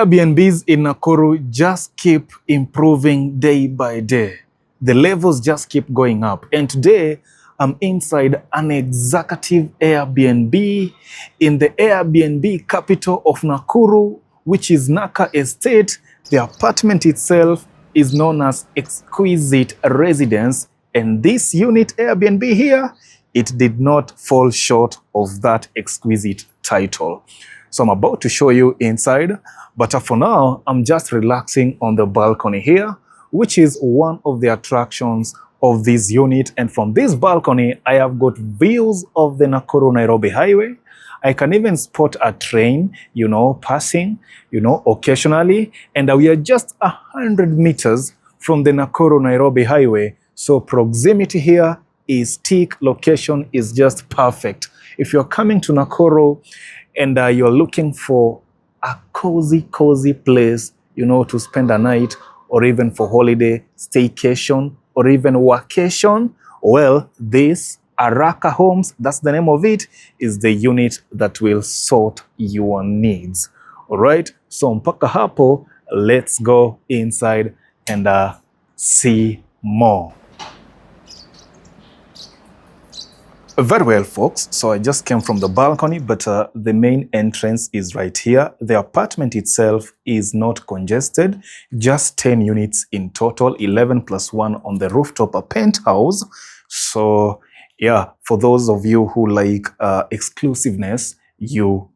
Airbnbs in Nakuru just keep improving day by day. The levels just keep going up. And today, I'm inside an executive Airbnb in the Airbnb capital of Nakuru, which is Naka Estate. The apartment itself is known as Exquisite Residence. And this unit Airbnb here, it did not fall short of that exquisite title. So I'm about to show you inside, but for now, I'm just relaxing on the balcony here, which is one of the attractions of this unit. And from this balcony, I have got views of the Nakuru-Nairobi highway. I can even spot a train, passing, occasionally. And we are just 100 meters from the Nakuru-Nairobi highway. So proximity here is thick, location is just perfect. If you're coming to Nakuru and you're looking for a cozy place, to spend a night, or even for holiday, staycation, or even workation, well, this Araka Homes, that's the name of it, is the unit that will sort your needs. All right, so mpaka hapo, let's go inside and see more. Very well, folks. So I just came from the balcony, but the main entrance is right here. The apartment itself is not congested, just 10 units in total, 11 plus 1 on the rooftop, a penthouse. So yeah, for those of you who like exclusiveness, you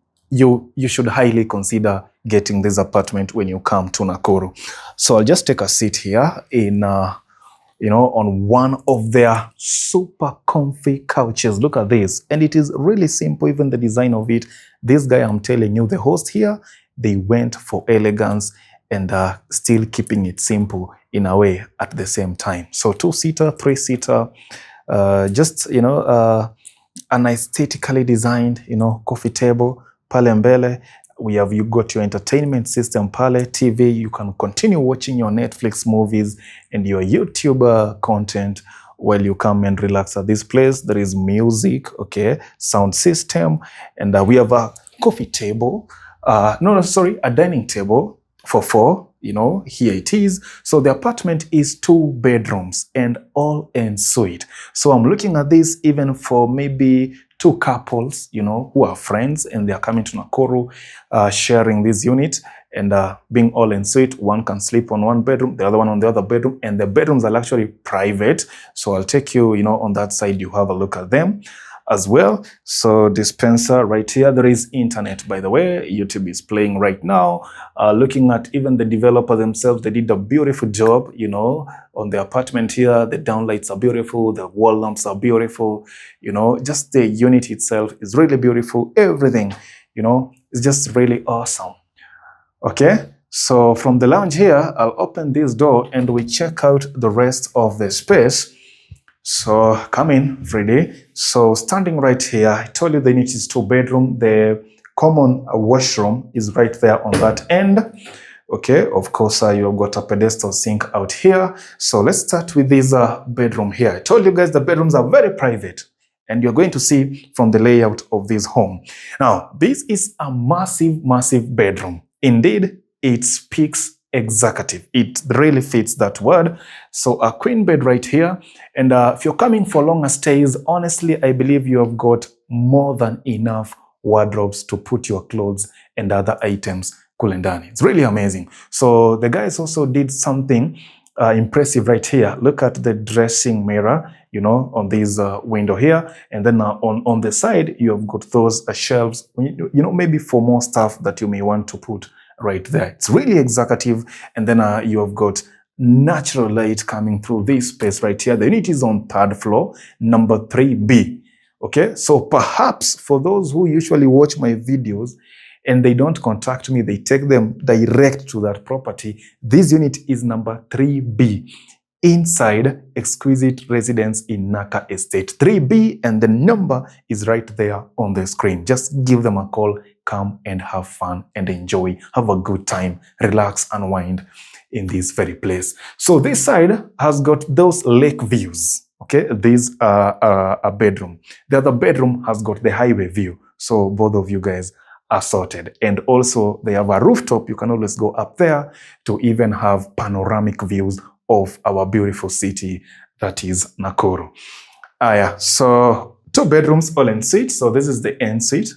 should highly consider getting this apartment when you come to Nakuru. So I'll just take a seat here in on one of their super comfy couches. Look at this. And it is really simple, even the design of it. This guy, I'm telling you, the host here, they went for elegance and still keeping it simple in a way at the same time. So 2-seater, 3-seater, just, an aesthetically designed, coffee table, pale mbele. You got your entertainment system, pale TV. You can continue watching your Netflix movies and your YouTube content while you come and relax at this place. There is music, okay, sound system, and we have a coffee table. A dining table for 4. Here it is. So the apartment is 2 bedrooms and all-ensuite. So I'm looking at this even for maybe 2 couples, who are friends and they are coming to Nakuru, sharing this unit and being all-ensuite. One can sleep on one bedroom, the other one on the other bedroom, and the bedrooms are actually private. So I'll take you, on that side, you have a look at them as well. So dispenser right here, there is internet, by the way. YouTube is playing right now. Looking at even the developer themselves, they did a beautiful job, on the apartment here. The downlights are beautiful, the wall lamps are beautiful, just the unit itself is really beautiful. Everything, is just really awesome. Okay, so from the lounge here, I'll open this door and we check out the rest of the space. So come in, Freddy. So standing right here, I told you the unit is 2 bedroom. The common washroom is right there on that end. Okay, of course, you've got a pedestal sink out here. So let's start with this bedroom here. I told you guys the bedrooms are very private, and you're going to see from the layout of this home. Now, this is a massive bedroom. Indeed, it speaks executive. It really fits that word. So a queen bed right here. And if you're coming for longer stays, honestly, I believe you have got more than enough wardrobes to put your clothes and other items cool and done. It's really amazing. So the guys also did something impressive right here. Look at the dressing mirror, on this window here. And then on the side, you have got those shelves, maybe for more stuff that you may want to put right there. It's really executive. And then you have got natural light coming through this space right here. The unit is on 3rd floor, number 3B. Okay, so perhaps for those who usually watch my videos and they don't contact me, they take them direct to that property. This unit is number 3B inside Exquisite Residence in Naka Estate. 3B, and the number is right there on the screen. Just give them a call. Come and have fun and enjoy. Have a good time. Relax, unwind in this very place. So this side has got those lake views. Okay, these are a bedroom. The other bedroom has got the highway view. So both of you guys are sorted. And also they have a rooftop. You can always go up there to even have panoramic views of our beautiful city that is Nakuru. Yeah, so 2 bedrooms, all en suite. So this is the en suite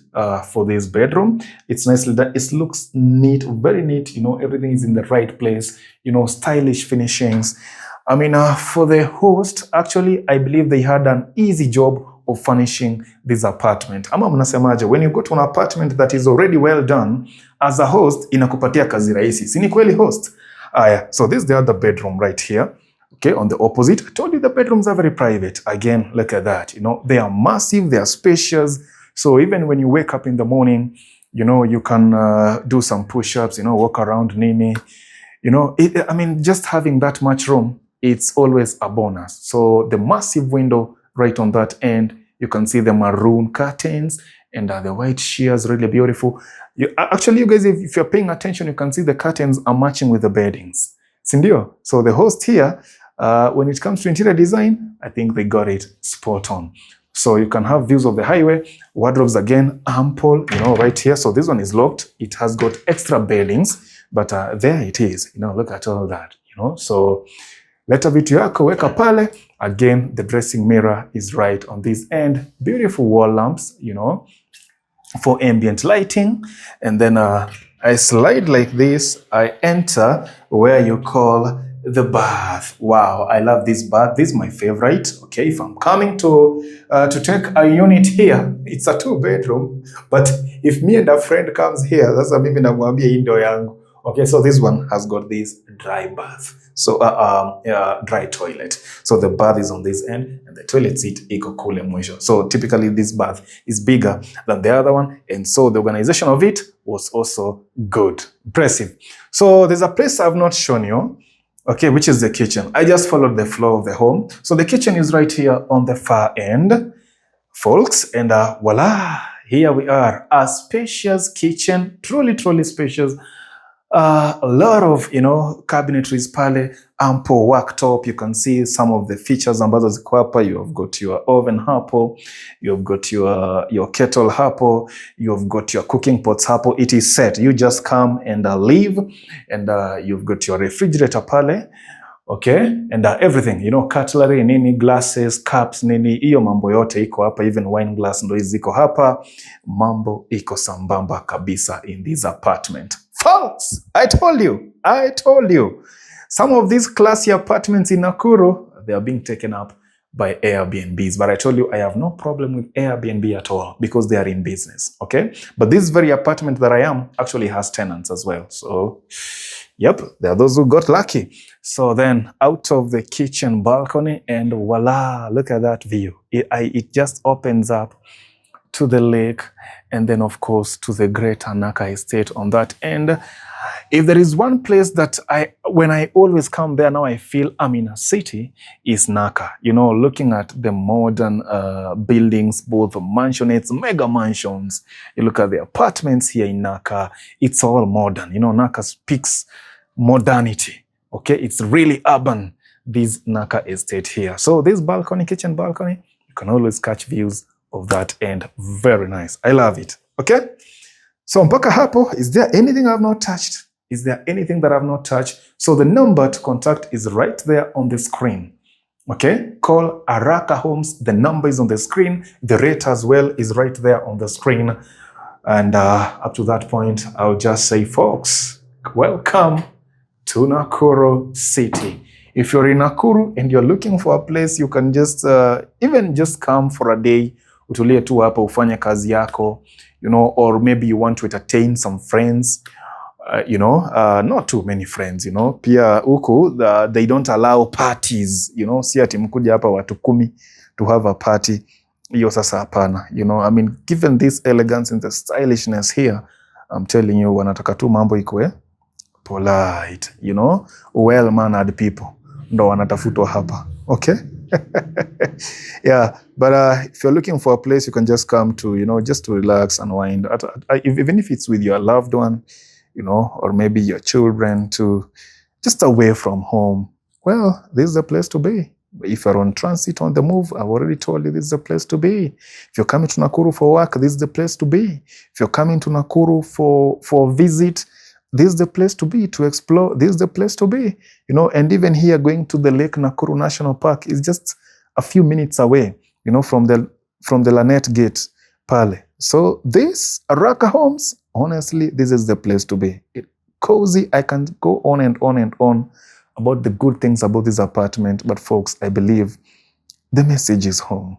for this bedroom. It's nicely done. It looks neat, very neat. You know, everything is in the right place. You know, stylish finishings. I mean, for the host, actually, I believe they had an easy job of furnishing this apartment. Ama mnasemaje, when you go to an apartment that is already well done, as a host, inakupatia kazi rahisi. Si ni kweli host? Yeah, so this is the other bedroom right here. Okay, on the opposite, I told you the bedrooms are very private. Again, look at that. You know, they are massive, they are spacious. So even when you wake up in the morning, you know, you can do some push-ups, you know, walk around nini. You know, I mean, just having that much room, it's always a bonus. So the massive window right on that end, you can see the maroon curtains and the white shears, really beautiful. Actually, you guys, if you're paying attention, you can see the curtains are matching with the beddings. Sindio? So the host here, when it comes to interior design, I think they got it spot on. So you can have views of the highway, wardrobes again, ample, you know, right here. So this one is locked. It has got extra beddings, but there it is. You know, look at all that, you know. So leta vitu yako, weka pale. Again, the dressing mirror is right on this end. Beautiful wall lamps, you know, for ambient lighting. And then I slide like this. I enter where you call the bath. Wow, I love this bath. This is my favorite. Okay, if I'm coming to take a unit here, it's a 2-bedroom. But if me and a friend comes here, that's a mimi namwambia indo yangu. Okay, so this one has got this dry bath. So dry toilet. So the bath is on this end and the toilet seat iko kule mwisho. So typically this bath is bigger than the other one, and so the organization of it was also good. Impressive. So there's a place I've not shown you. Okay, which is the kitchen. I just followed the flow of the home. So the kitchen is right here on the far end, folks. And voila, here we are. A spacious kitchen, truly, truly spacious. A lot of, you know, cabinetries pale, ample worktop. You can see some of the features ambazo ziko hapa. You have got your oven hapo, you have got your kettle hapo, you have got your cooking pots hapo. It is set. You just come and leave, and you've got your refrigerator pale. Okay, and everything, you know, cutlery, nini, glasses, cups, nini, iyo mambo yote iko hapa. Even wine glass ndo ziko hapa. Mambo iko sambamba kabisa in this apartment. Folks, I told you. Some of these classy apartments in Nakuru, they are being taken up by Airbnbs. But I told you, I have no problem with Airbnb at all because they are in business, okay? But this very apartment that I am actually has tenants as well. So, yep, there are those who got lucky. So then out of the kitchen balcony, and voila, look at that view. It just opens up to the lake, and then of course to the greater Naka Estate on that end. If there is one place that when I always come there now I feel I'm in a city, is Naka. You know, looking at the modern buildings, both mansionettes, mega mansions. You look at the apartments here in Naka, it's all modern. You know, Naka speaks modernity. Okay, it's really urban, this Naka Estate here. So this balcony, kitchen balcony, you can always catch views of that end. Very nice. I love it. Okay? So mpaka hapo, is there anything I've not touched? Is there anything that I've not touched? So the number to contact is right there on the screen. Okay? Call Araka Homes. The number is on the screen. The rate as well is right there on the screen. And up to that point, I'll just say, folks, welcome to Nakuru City. If you're in Nakuru and you're looking for a place, you can just even just come for a day. Utulie tu hapa ufanye kazi yako, you know, or maybe you want to entertain some friends, you know, not too many friends, you know. Pia huku, they don't allow parties, you know. Si ati mkuja hapa watu 10 to have a party. Iyo sasa hapana, you know. I mean, given this elegance and the stylishness here, I'm telling you, wanataka tu mambo ikwe polite, you know, well-mannered people. Ndo wanatafutwa hapa, okay? Yeah, but if you're looking for a place you can just come to, you know, just to relax and wind, even if it's with your loved one, you know, or maybe your children, to just away from home, well, this is the place to be. If you're on transit, on the move, I've already told you this is the place to be. If you're coming to Nakuru for work, this is the place to be. If you're coming to Nakuru for a visit, this is the place to be, to explore. This is the place to be. You know, and even here, going to the Lake Nakuru National Park is just a few minutes away, you know, from the Lanet Gate, Pale. So this, Araka Homes, honestly, this is the place to be. Cozy. I can go on and on and on about the good things about this apartment, but folks, I believe the message is home.